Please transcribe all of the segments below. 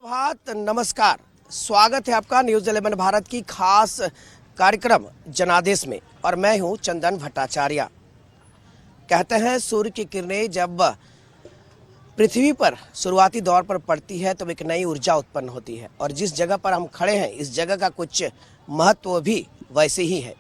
सुप्रभात, नमस्कार। स्वागत है आपका न्यूज़ 11 भारत की खास कार्यक्रम जनादेश में और मैं हूं चंदन भट्टाचार्य। कहते हैं सूर्य की किरणें जब पृथ्वी पर शुरुआती दौर पर पड़ती है तो एक नई ऊर्जा उत्पन्न होती है और जिस जगह पर हम खड़े हैं इस जगह का कुछ महत्व भी वैसे ही है।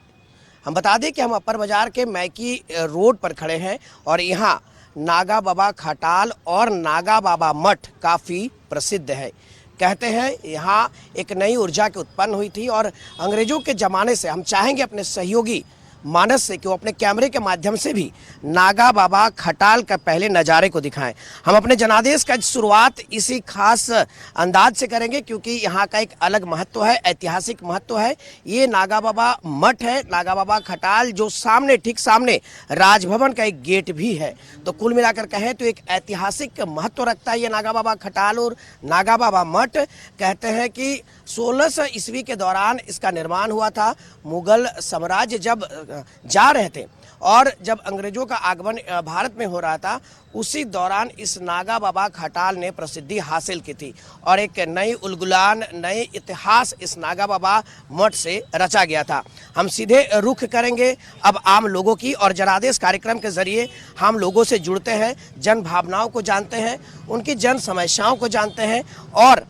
हम बता दें कि हम अपर बाजार के मैकी रोड पर खड़े हैं और यहाँ नागा बाबा खटाल और नागा बाबा मठ काफ़ी प्रसिद्ध है। कहते हैं यहाँ एक नई ऊर्जा की उत्पन्न हुई थी और अंग्रेजों के ज़माने से हम चाहेंगे अपने सहयोगी मानस से कि वो अपने कैमरे के माध्यम से भी नागा बाबा खटाल का पहले नज़ारे को दिखाएं। हम अपने जनादेश का शुरुआत इसी खास अंदाज से करेंगे क्योंकि यहाँ का एक अलग महत्व है, ऐतिहासिक महत्व है। ये नागा बाबा मठ है, नागा बाबा खटाल, जो सामने ठीक सामने राजभवन का एक गेट भी है। तो कुल मिलाकर कहें तो एक ऐतिहासिक महत्व रखता है ये नागा बाबा खटाल और नागा बाबा मठ। कहते हैं कि 1600 ईस्वी के दौरान इसका निर्माण हुआ था। मुगल साम्राज्य जब जा रहे थे और जब अंग्रेजों का आगमन भारत में हो रहा था उसी दौरान इस नागा बाबा खटाल ने प्रसिद्धि हासिल की थी और एक नई उलगुलान, नई इतिहास इस नागा बाबा मठ से रचा गया था। हम सीधे रुख करेंगे अब आम लोगों की और जनादेश कार्यक्रम के जरिए हम लोगों से जुड़ते हैं, जन भावनाओं को जानते हैं, उनकी जन समस्याओं को जानते हैं और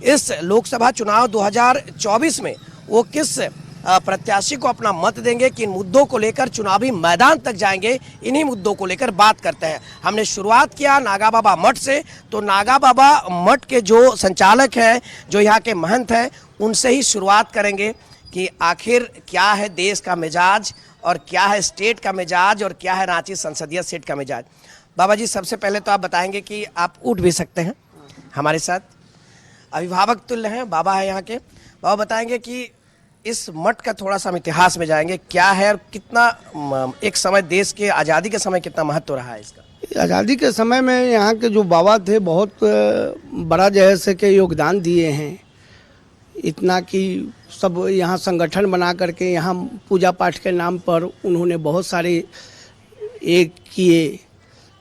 इस लोकसभा चुनाव 2024 में वो किस प्रत्याशी को अपना मत देंगे, किन मुद्दों को लेकर चुनावी मैदान तक जाएंगे, इन्हीं मुद्दों को लेकर बात करते हैं। हमने शुरुआत किया नागा बाबा मठ से, तो नागा बाबा मठ के जो संचालक हैं, जो यहाँ के महंत हैं, उनसे ही शुरुआत करेंगे कि आखिर क्या है देश का मिजाज और क्या है स्टेट का मिजाज और क्या है रांची संसदीय सीट का मिजाज। बाबा जी, सबसे पहले तो आप बताएंगे कि आप उठ भी सकते हैं हमारे साथ, अभिभावक तुल्य हैं, बाबा है यहाँ के। बाबा बताएंगे कि इस मठ का थोड़ा सा हम इतिहास में जाएंगे, क्या है और कितना एक समय देश के आज़ादी के समय कितना महत्व रहा है इसका। आज़ादी के समय में यहाँ के जो बाबा थे बहुत बड़ा जैसे के योगदान दिए हैं, इतना कि सब यहाँ संगठन बना करके यहाँ पूजा पाठ के नाम पर उन्होंने बहुत सारे एक किए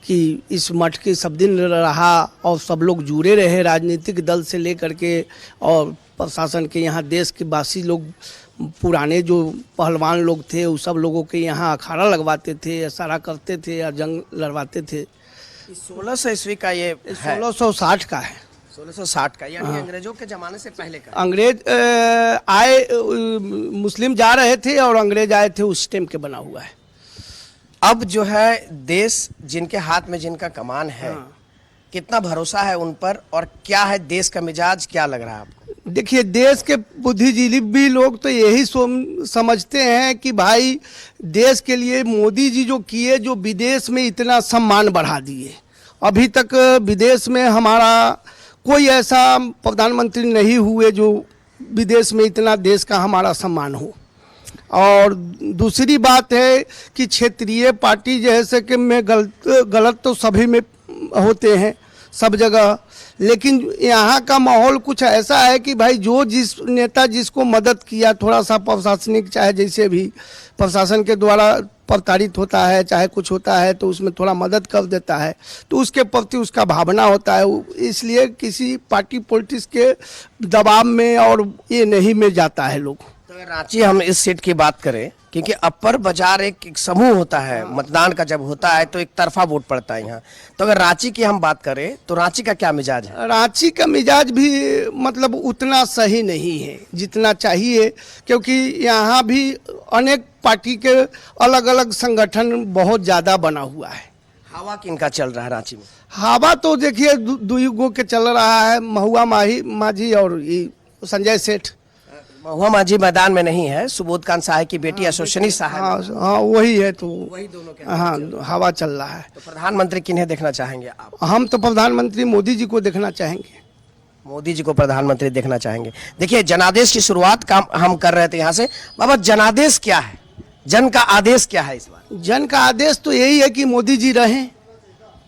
कि इस मठ के सब दिन रहा और सब लोग जुड़े रहे राजनीतिक दल से लेकर के और प्रशासन के। यहाँ देश के वासी लोग, पुराने जो पहलवान लोग थे वो सब लोगों के यहाँ अखाड़ा लगवाते थे, सारा करते थे या जंग लड़वाते थे। 1600 ईस्वी का ये 1660 का है, 1660 का, यानी अंग्रेजों के ज़माने से पहले का। अंग्रेज आए, मुस्लिम जा रहे थे और अंग्रेज आए थे, उस टाइम के बना हुआ है। अब जो है देश जिनके हाथ में जिनका कमान है, कितना भरोसा है उन पर और क्या है देश का मिजाज, क्या लग रहा है आपको? देखिए, देश के बुद्धिजीवी लोग तो यही समझते हैं कि भाई देश के लिए मोदी जी जो किए, जो विदेश में इतना सम्मान बढ़ा दिए, अभी तक विदेश में हमारा कोई ऐसा प्रधानमंत्री नहीं हुए जो विदेश में इतना देश का हमारा सम्मान हो। और दूसरी बात है कि क्षेत्रीय पार्टी जैसे कि में गलत तो सभी में होते हैं सब जगह, लेकिन यहाँ का माहौल कुछ ऐसा है कि भाई जो जिस नेता जिसको मदद किया, थोड़ा सा प्रशासनिक, चाहे जैसे भी प्रशासन के द्वारा प्रताड़ित होता है, चाहे कुछ होता है तो उसमें थोड़ा मदद कर देता है, तो उसके प्रति उसका भावना होता है, इसलिए किसी पार्टी पॉलिटिक्स के दबाव में और ये नहीं में जाता है लोग। तो अगर रांची हम इस सीट की बात करें, क्योंकि अपर बाजार एक समूह होता है, मतदान का जब होता है तो एक तरफा वोट पड़ता है यहाँ, तो अगर रांची की हम बात करें तो रांची का क्या मिजाज है? रांची का मिजाज भी मतलब उतना सही नहीं है जितना चाहिए, क्योंकि यहाँ भी अनेक पार्टी के अलग अलग संगठन बहुत ज़्यादा बना हुआ है। हवा किनका चल रहा है रांची में? हवा तो देखिए दो गो के चल रहा है, महुआ माझी और ये संजय सेठ। महुआ माझी मैदान में नहीं है, सुबोध कांत साहब की बेटी अशोशनी साहब। हाँ वही है, तो वही दोनों के हाँ हवा चल रहा है। तो प्रधानमंत्री किन्हें देखना चाहेंगे आप? हम तो प्रधानमंत्री मोदी जी को देखना चाहेंगे। मोदी जी को प्रधानमंत्री देखना चाहेंगे। देखिए, जनादेश की शुरुआत हम कर रहे थे यहाँ से। बाबा, जनादेश क्या है, जन का आदेश क्या है इस बार? जन का आदेश तो यही है कि मोदी जी रहें,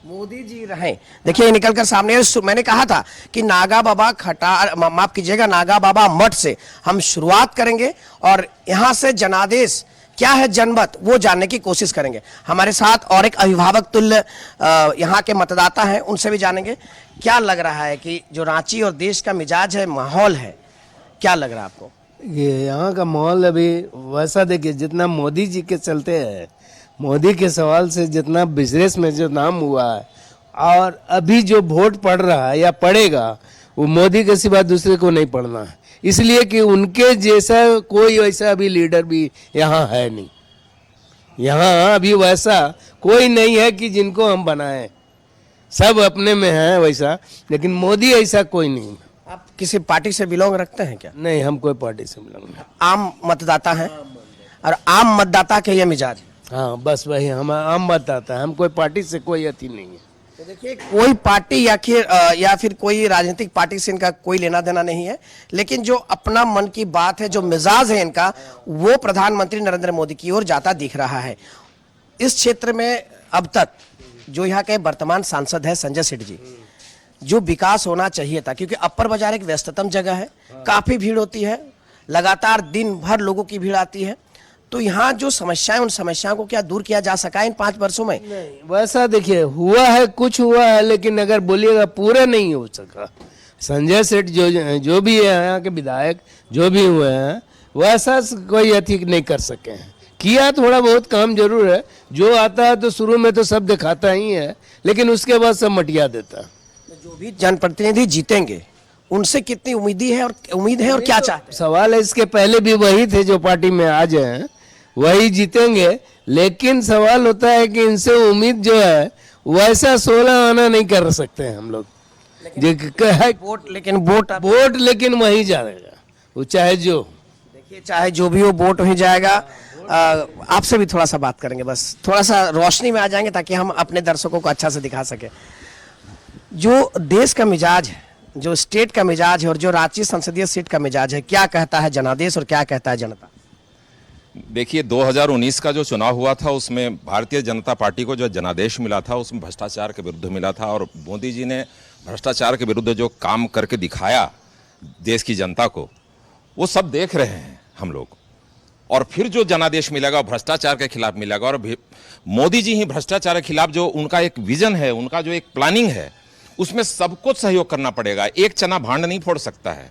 मोदी जी रहें। देखिए निकलकर सामने, मैंने कहा था कि नागा बाबा खटाल, माफ कीजिएगा, नागा बाबा मठ से हम शुरुआत करेंगे और यहाँ से जनादेश क्या है जनमत, वो जानने की कोशिश करेंगे। हमारे साथ और एक अभिभावक तुल्य यहाँ के मतदाता हैं, उनसे भी जानेंगे क्या लग रहा है कि जो रांची और देश का मिजाज है, माहौल है, क्या लग रहा है आपको? ये यहाँ का माहौल अभी वैसा देखिए, जितना मोदी जी के चलते हैं, मोदी के सवाल से जितना बिजनेस में जो नाम हुआ है, और अभी जो वोट पड़ रहा है या पड़ेगा, वो मोदी के सिवा दूसरे को नहीं पड़ना है। इसलिए कि उनके जैसा कोई वैसा अभी लीडर भी यहाँ है नहीं। यहाँ अभी वैसा कोई नहीं है कि जिनको हम बनाएं, सब अपने में हैं वैसा, लेकिन मोदी ऐसा कोई नहीं। आप किसी पार्टी से बिलोंग रखते हैं क्या? नहीं, हम कोई पार्टी से बिलोंग नहीं। आम मतदाता हैं और आम मतदाता के ये मिजाज है। हाँ, बस वही हम आम बताता है, हम कोई पार्टी से कोई अति नहीं है। तो देखिए, कोई पार्टी या फिर कोई राजनीतिक पार्टी से इनका कोई लेना देना नहीं है, लेकिन जो अपना मन की बात है, जो मिजाज है इनका, वो प्रधानमंत्री नरेंद्र मोदी की ओर जाता दिख रहा है। इस क्षेत्र में अब तक जो यहाँ के वर्तमान सांसद है संजय सेठ जी, जो विकास होना चाहिए था, क्योंकि अपर बाजार एक व्यस्ततम जगह है, काफी भीड़ होती है, लगातार दिन भर लोगों की भीड़ आती है, तो यहाँ जो समस्याएं, उन समस्याओं को क्या दूर किया जा सका इन 5 वर्षों में? नहीं, वैसा देखिए हुआ है, कुछ हुआ है, लेकिन अगर बोलिएगा पूरा नहीं हो सका। संजय सेठ जो भी है यहाँ के विधायक, जो भी हुए हैं, वैसा कोई अति नहीं कर सके हैं। किया थोड़ा बहुत काम जरूर है, जो आता है तो शुरू में तो सब दिखाता ही है, लेकिन उसके बाद सब मटिया देता है। जो भी जनप्रतिनिधि जीतेंगे, उनसे कितनी उम्मीद है और क्या चाहते हैं? सवाल है, इसके पहले भी वही थे जो पार्टी में आज हैं, वही जीतेंगे, लेकिन सवाल होता है कि इनसे उम्मीद जो है वैसा 16 आना नहीं कर सकते हैं हम लोग। वोट लेकिन वही जाएगा, वो चाहे जो। देखिए, चाहे जो भी हो, वोट वही जाएगा। आपसे भी थोड़ा सा बात करेंगे, बस थोड़ा सा रोशनी में आ जाएंगे ताकि हम अपने दर्शकों को अच्छा से दिखा सके। जो देश का मिजाज है, जो स्टेट का मिजाज है और जो रांची संसदीय सीट का मिजाज है, क्या कहता है जनादेश और क्या कहता है जनता? देखिए, 2019 का जो चुनाव हुआ था, उसमें भारतीय जनता पार्टी को जो जनादेश मिला था, उसमें भ्रष्टाचार के विरुद्ध मिला था, और मोदी जी ने भ्रष्टाचार के विरुद्ध जो काम करके दिखाया देश की जनता को, वो सब देख रहे हैं हम लोग। और फिर जो जनादेश मिलेगा भ्रष्टाचार के खिलाफ मिलेगा, और मोदी जी ही भ्रष्टाचार के खिलाफ जो उनका एक विजन है, उनका जो एक प्लानिंग है, उसमें सबको सहयोग करना पड़ेगा। एक चना भांड नहीं फोड़ सकता है।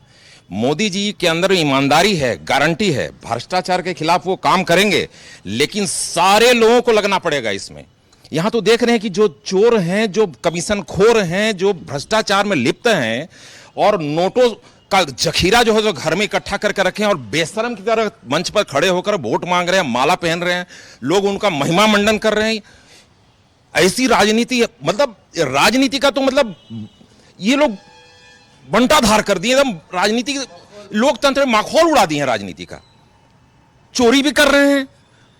मोदी जी के अंदर ईमानदारी है, गारंटी है, भ्रष्टाचार के खिलाफ वो काम करेंगे, लेकिन सारे लोगों को लगना पड़ेगा इसमें। यहां तो देख रहे हैं कि जो चोर हैं, जो कमीशन खोर हैं, जो भ्रष्टाचार में लिप्त हैं, और नोटों का जखीरा जो है जो घर में इकट्ठा करके रखे हैं, और बेशरम की तरह मंच पर खड़े होकर वोट मांग रहे हैं, माला पहन रहे हैं, लोग उनका महिमा मंडन कर रहे हैं। ऐसी राजनीति, मतलब राजनीति का तो मतलब ये लोग बंटाधार कर दिए एकदम। राजनीति, लोकतंत्र में माहौल उड़ा दिए हैं राजनीति का। चोरी भी कर रहे हैं,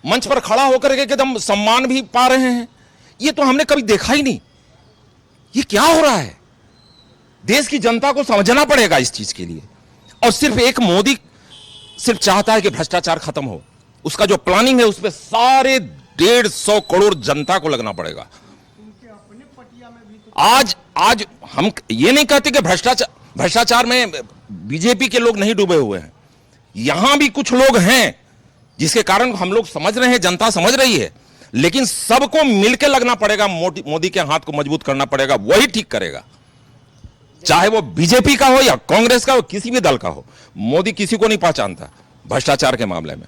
मंच पर खड़ा होकर एकदम सम्मान भी पा रहे हैं। ये तो हमने कभी देखा ही नहीं। ये क्या हो रहा है? देश की जनता को समझना पड़ेगा इस चीज के लिए। और सिर्फ एक मोदी सिर्फ चाहता है कि भ्रष्टाचार खत्म हो, उसका जो प्लानिंग है उसमें सारे 150 करोड़ जनता को लगना पड़ेगा। आज हम ये नहीं कहते कि भ्रष्टाचार में बीजेपी के लोग नहीं डूबे हुए हैं। यहां भी कुछ लोग हैं जिसके कारण हम लोग समझ रहे हैं, जनता समझ रही है, लेकिन सबको मिलकर लगना पड़ेगा। मोदी के हाथ को मजबूत करना पड़ेगा, वही ठीक करेगा। चाहे वो बीजेपी का हो या कांग्रेस का हो, किसी भी दल का हो, मोदी किसी को नहीं पहचानता। भ्रष्टाचार के मामले में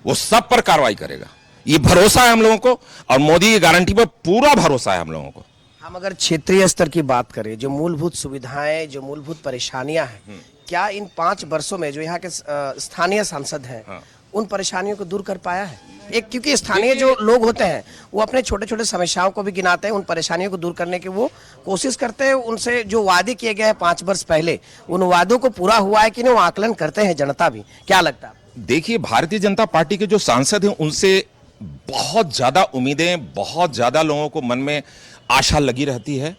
वो सब पर कार्रवाई करेगा, ये भरोसा है हम लोगों को, और मोदी की गारंटी पर पूरा भरोसा है हम लोगों को। हम अगर क्षेत्रीय स्तर की बात करें, जो मूलभूत सुविधाएं, जो मूलभूत परेशानियां हैं, क्या इन 5 वर्षों में जो यहाँ के स्थानीय सांसद हैं, उन परेशानियों को दूर कर पाया है? क्योंकि स्थानीय जो लोग होते हैं वो अपने छोटे छोटे समस्याओं को भी गिनाते हैं, उन परेशानियों को दूर करने की वो कोशिश करते हैं। उनसे जो वादे किए गए हैं 5 वर्ष पहले, उन वादों को पूरा हुआ है कि नहीं, वो आकलन करते हैं जनता भी। क्या लगता है? देखिए, भारतीय जनता पार्टी के जो सांसद हैं, उनसे बहुत ज्यादा उम्मीदें, बहुत ज्यादा लोगों को मन में आशा लगी रहती है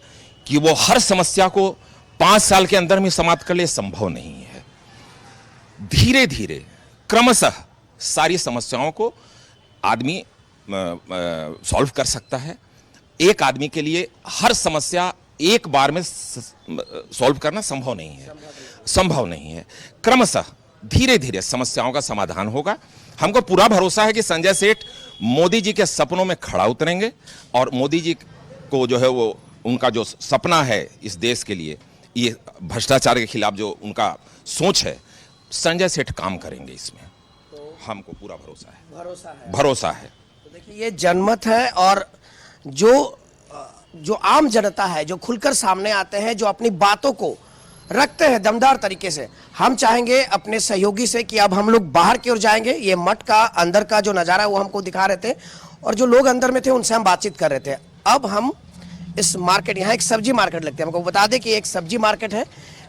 कि वो हर समस्या को 5 साल के अंदर में समाप्त कर ले। संभव नहीं है। धीरे धीरे क्रमशः सारी समस्याओं को आदमी सॉल्व कर सकता है। एक आदमी के लिए हर समस्या एक बार में सॉल्व करना संभव नहीं है। क्रमशः धीरे धीरे समस्याओं का समाधान होगा। हमको पूरा भरोसा है कि संजय सेठ मोदी जी के सपनों में खड़ा उतरेंगे और मोदी जी को जो है वो उनका जो सपना है इस देश के लिए, ये भ्रष्टाचार के खिलाफ जो उनका सोच है, संजय सेठ काम करेंगे इसमें। हमको पूरा भरोसा है। तो देखिए, ये जनमत है और जो आम जनता है, जो खुलकर सामने आते हैं, जो अपनी बातों को रखते हैं दमदार तरीके से। हम चाहेंगे अपने सहयोगी से कि अब हम लोग बाहर की ओर जाएंगे। ये मठ का अंदर का जो नज़ारा है वो हमको दिखा रहे थे और जो लोग अंदर में थे उनसे हम बातचीत कर रहे थे। अब हम इस मार्केट, यहाँ एक सब्जी मार्केट लगती है, हमको बता दें कि एक सब्जी मार्केट है।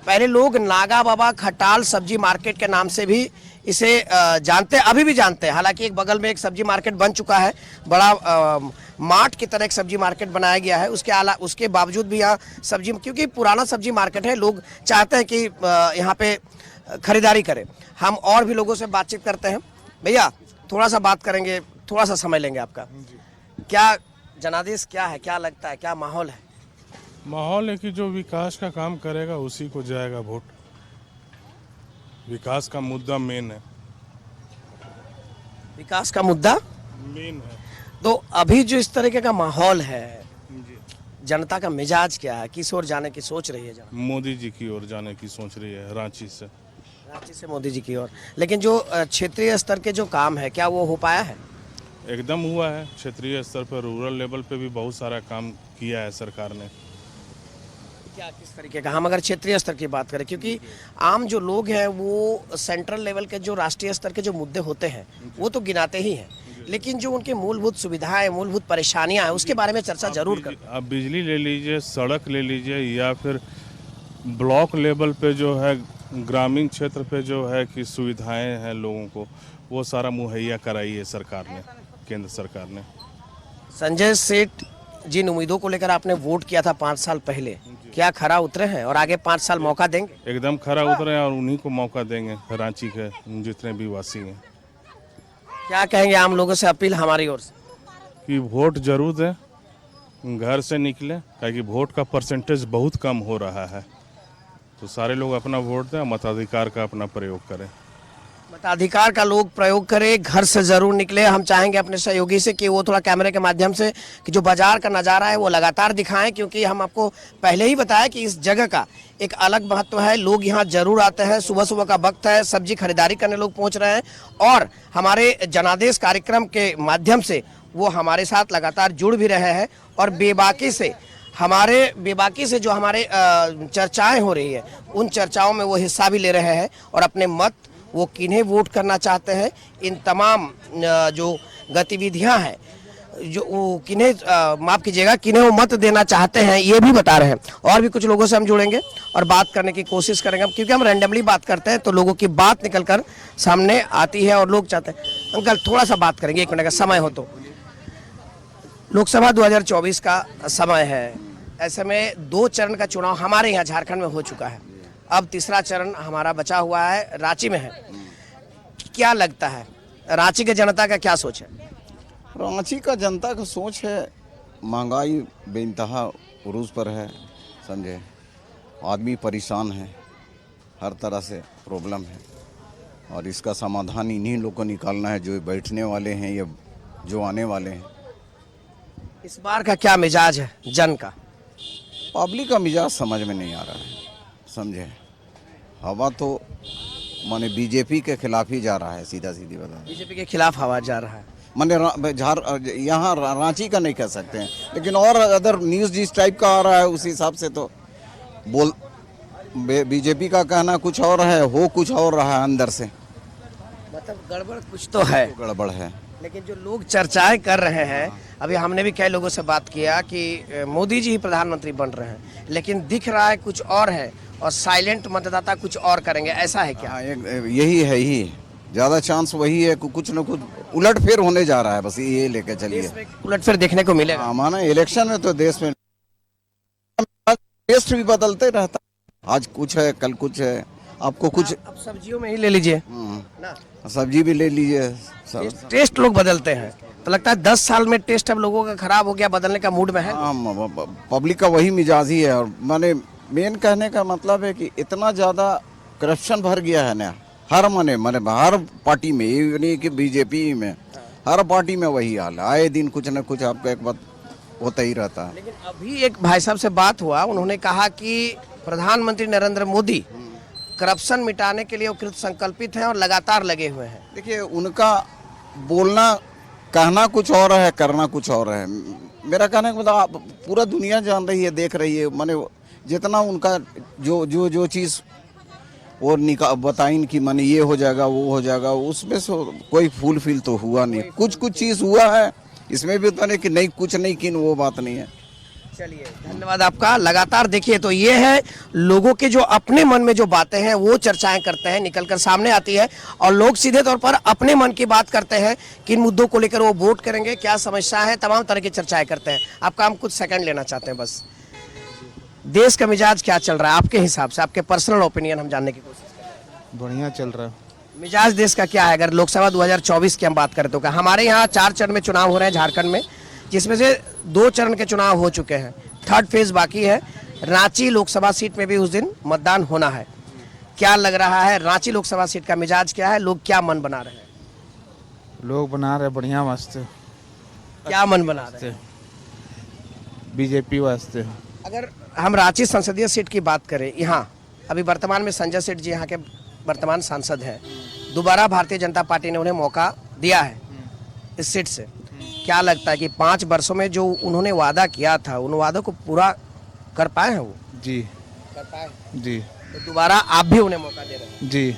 पहले लोग नागा बाबा खटाल सब्जी मार्केट के नाम से भी इसे जानते, अभी भी जानते हैं। हालांकि एक बगल में एक सब्जी मार्केट बन चुका है, बड़ा मार्ट की तरह एक सब्जी मार्केट बनाया गया है। उसके बावजूद भी यहाँ सब्जी, क्योंकि पुराना सब्जी मार्केट है, लोग चाहते हैं कि यहाँ पे खरीदारी करें। हम और भी लोगों से बातचीत करते हैं। भैया थोड़ा सा बात करेंगे, थोड़ा सा समय लेंगे आपका। क्या जनादेश क्या है, क्या लगता है, क्या माहौल है? माहौल है कि जो विकास का काम करेगा उसी को जाएगा वोट। विकास का मुद्दा मेन है। विकास का मुद्दा मेन है। तो अभी जो इस तरीके का माहौल है, जनता का मिजाज क्या है, किस ओर जाने की सोच रही है जनता? मोदी जी की ओर जाने की सोच रही है, रांची से मोदी जी की ओर। लेकिन जो क्षेत्रीय स्तर के जो काम है, क्या वो हो पाया है? एकदम हुआ है। क्षेत्रीय स्तर पर, रूरल लेवल पे भी बहुत सारा काम किया है सरकार ने। क्या किस तरीके का? हम अगर क्षेत्रीय स्तर की बात करें, क्योंकि आम जो लोग हैं वो सेंट्रल लेवल के जो राष्ट्रीय स्तर के जो मुद्दे होते हैं वो तो गिनाते ही हैं, लेकिन जो उनकी मूलभूत सुविधाएं, मूलभूत परेशानियां हैं, उसके बारे में चर्चा जरूर कर। अब बिजली ले लीजिए, सड़क ले लीजिए, या फिर ब्लॉक लेवल पे जो है, ग्रामीण क्षेत्र पे जो है कि सुविधाएं हैं लोगों को, वो सारा मुहैया कराई है सरकार ने, केंद्र सरकार ने। संजय सेठ जिन उम्मीदों को लेकर आपने वोट किया था 5 साल पहले, क्या खरा उतरे हैं और आगे 5 साल मौका देंगे? एकदम खरा उतरे हैं और उन्हीं को मौका देंगे, रांची के जितने भी वासी हैं। क्या कहेंगे आम लोगों से अपील हमारी ओर से? कि वोट जरूर दें, घर से निकले, ताकि वोट का परसेंटेज बहुत कम हो रहा है। तो सारे लोग अपना वोट दें, मताधिकार का अपना प्रयोग करें। मताधिकार का लोग प्रयोग करें, घर से जरूर निकले। हम चाहेंगे अपने सहयोगी से कि वो थोड़ा कैमरे के माध्यम से कि जो बाजार का नज़ारा है वो लगातार दिखाएं, क्योंकि हम आपको पहले ही बताया कि इस जगह का एक अलग महत्व है। लोग यहाँ जरूर आते हैं, सुबह सुबह का वक्त है, सब्जी खरीदारी करने लोग पहुँच रहे हैं और हमारे जनादेश कार्यक्रम के माध्यम से वो हमारे साथ लगातार जुड़ भी रहे हैं और बेबाकी से जो हमारे चर्चाएँ हो रही है उन चर्चाओं में वो हिस्सा भी ले रहे हैं और अपने मत वो किन्हें वोट करना चाहते हैं, इन तमाम जो गतिविधियां हैं, जो किन्हें माफ कीजिएगा, किन्हें वो मत देना चाहते हैं, ये भी बता रहे हैं। और भी कुछ लोगों से हम जुड़ेंगे और बात करने की कोशिश करेंगे, क्योंकि हम रैंडमली बात करते हैं तो लोगों की बात निकल कर सामने आती है और लोग चाहते हैं। अंकल थोड़ा सा बात करेंगे, 1 मिनट का समय हो तो। लोकसभा 2024 का समय है, ऐसे में 2 चरण का चुनाव हमारे यहाँ झारखंड में हो चुका है, अब तीसरा चरण हमारा बचा हुआ है, रांची में है। क्या लगता है रांची के जनता का क्या सोच है? रांची का जनता का सोच है, महंगाई बेइंतहा उरूज पर है, समझे, आदमी परेशान है, हर तरह से प्रॉब्लम है और इसका समाधान इन्हीं लोग को निकालना है, जो बैठने वाले हैं या जो आने वाले हैं। इस बार का क्या मिजाज है जन का? पब्लिक का मिजाज समझ में नहीं आ रहा है, समझे। हवा तो माने बीजेपी के खिलाफ ही जा रहा है, सीधा सीधी बता। बीजेपी के खिलाफ हवा जा रहा है, माने यहाँ रांची का नहीं कह सकते हैं, लेकिन और अदर न्यूज़ जिस टाइप का आ रहा है उस हिसाब से तो बीजेपी का कहना कुछ और है, हो कुछ और रहा है अंदर से, मतलब गड़बड़ कुछ तो है। गड़बड़ है। लेकिन जो लोग चर्चाएं कर रहे हैं, अभी हमने भी कई लोगों से बात किया कि मोदी जी ही प्रधानमंत्री बन रहे हैं, लेकिन दिख रहा है कुछ और है और साइलेंट मतदाता कुछ और करेंगे, ऐसा है क्या? हाँ, यही है, ही ज़्यादा चांस वही है, कुछ न कुछ उलटफेर होने जा रहा है, बस ये लेके चलिए। उलटफेर देखने को मिलेगा। हाँ, माना इलेक्शन में तो देश में टेस्ट भी बदलते रहता, आज कुछ है कल कुछ है, आपको कुछ। अब सब्जियों में ही ले लीजिए ना, सब्जी भी ले लीजिए, टेस्ट लोग बदलते हैं, तो लगता है 10 साल में टेस्ट अब लोगों का खराब हो गया, बदलने का मूड में है। पब्लिक का वही मिजाज ही है। और माने मेन कहने का मतलब है कि इतना ज़्यादा करप्शन भर गया है ना हर मने मने हर पार्टी में, ये नहीं कि बीजेपी में, हर पार्टी में वही हाल है। आए दिन कुछ न कुछ आपका एक बात होता ही रहता है। लेकिन अभी एक भाई साहब से बात हुआ, उन्होंने कहा कि प्रधानमंत्री नरेंद्र मोदी करप्शन मिटाने के लिए वो कृत संकल्पित हैं और लगातार लगे हुए हैं। देखिए, उनका बोलना कहना कुछ और है, करना कुछ और है। मेरा कहने का मतलब आप पूरा दुनिया जान रही है, देख रही है। माने जितना उनका जो चीज़ वो बताइन कि माने ये हो जाएगा वो हो जाएगा, उसमें से कोई फुलफिल तो हुआ नहीं। कुछ चीज़ हुआ है, इसमें भी तो नहीं कि नहीं कुछ नहीं किन, वो बात नहीं है। चलिए, धन्यवाद आपका। लगातार देखिए तो ये है, लोगों के जो अपने मन में जो बातें हैं वो चर्चाएं करते हैं, निकलकर सामने आती है और लोग सीधे तौर पर अपने मन की बात करते हैं, किन मुद्दों को लेकर वो वोट करेंगे, क्या समस्या है, तमाम तरह की चर्चाएं करते हैं। आपका हम कुछ सेकंड लेना चाहते हैं बस। देश का मिजाज क्या चल रहा है आपके हिसाब से, आपके पर्सनल ओपिनियन हम जानने की कोशिश करें। बढ़िया चल रहा है। मिजाज देश का क्या है? अगर लोकसभा 2024 की हम बात करें तो क्या हमारे यहाँ 4 चरण में चुनाव हो रहे हैं झारखंड में, जिसमें से 2 चरण के चुनाव हो चुके हैं, 3rd फेज बाकी है। रांची लोकसभा सीट में भी उस दिन मतदान होना है। क्या लग रहा है रांची लोकसभा सीट का मिजाज क्या है? लोग क्या मन बना रहे हैं? लोग बना रहे बढ़िया वास्ते, क्या मन बना रहे हैं? बीजेपी वास्ते। अगर हम रांची संसदीय सीट की बात करें, यहाँ अभी वर्तमान में संजय सेठ जी यहाँ के वर्तमान सांसद हैं। दोबारा भारतीय जनता पार्टी ने उन्हें मौका दिया है इस सीट से। क्या लगता है कि 5 वर्षों में जो उन्होंने वादा किया था, उन वादों को पूरा कर पाए हैं वो? जी कर पाए। जी तो दोबारा आप भी उन्हें मौका दे रहे हैं? जी।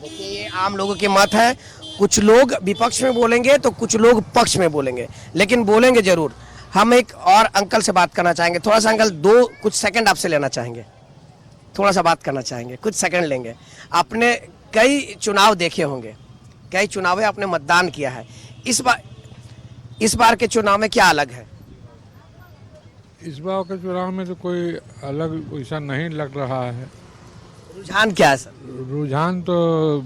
देखिए, ये आम लोगों की मत है। कुछ लोग विपक्ष में बोलेंगे तो कुछ लोग पक्ष में बोलेंगे, लेकिन बोलेंगे जरूर। हम एक और अंकल से बात करना चाहेंगे। थोड़ा सा अंकल, कुछ सेकंड आपसे लेना चाहेंगे, थोड़ा सा बात करना चाहेंगे, कुछ सेकंड लेंगे। आपने कई चुनाव देखे होंगे, कई चुनाव आपने मतदान किया है। इस बार के चुनाव में क्या अलग है? इस बार के चुनाव में तो कोई अलग वैसा नहीं लग रहा है। रुझान क्या है सर? रुझान तो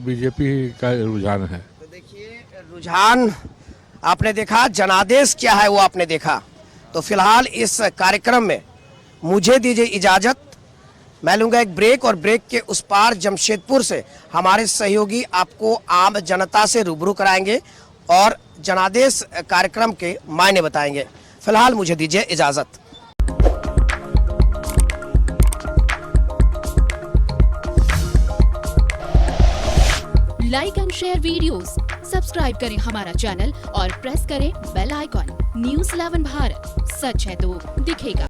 बीजेपी का रुझान है। तो देखिए, रुझान आपने देखा, जनादेश क्या है वो आपने देखा। तो फिलहाल इस कार्यक्रम में मुझे दीजिए इजाजत। मैं लूंगा एक ब्रेक, और ब्रेक के उस पार जमशेदपुर से हमारे सहयोगी आपको आम जनता से रूबरू कराएंगे और जनादेश कार्यक्रम के मायने बताएंगे। फिलहाल मुझे दीजिए इजाजत। Like and share videos, subscribe करें हमारा चैनल और प्रेस करें बेल आइकॉन। न्यूज़ 11 भारत, सच है तो दिखेगा।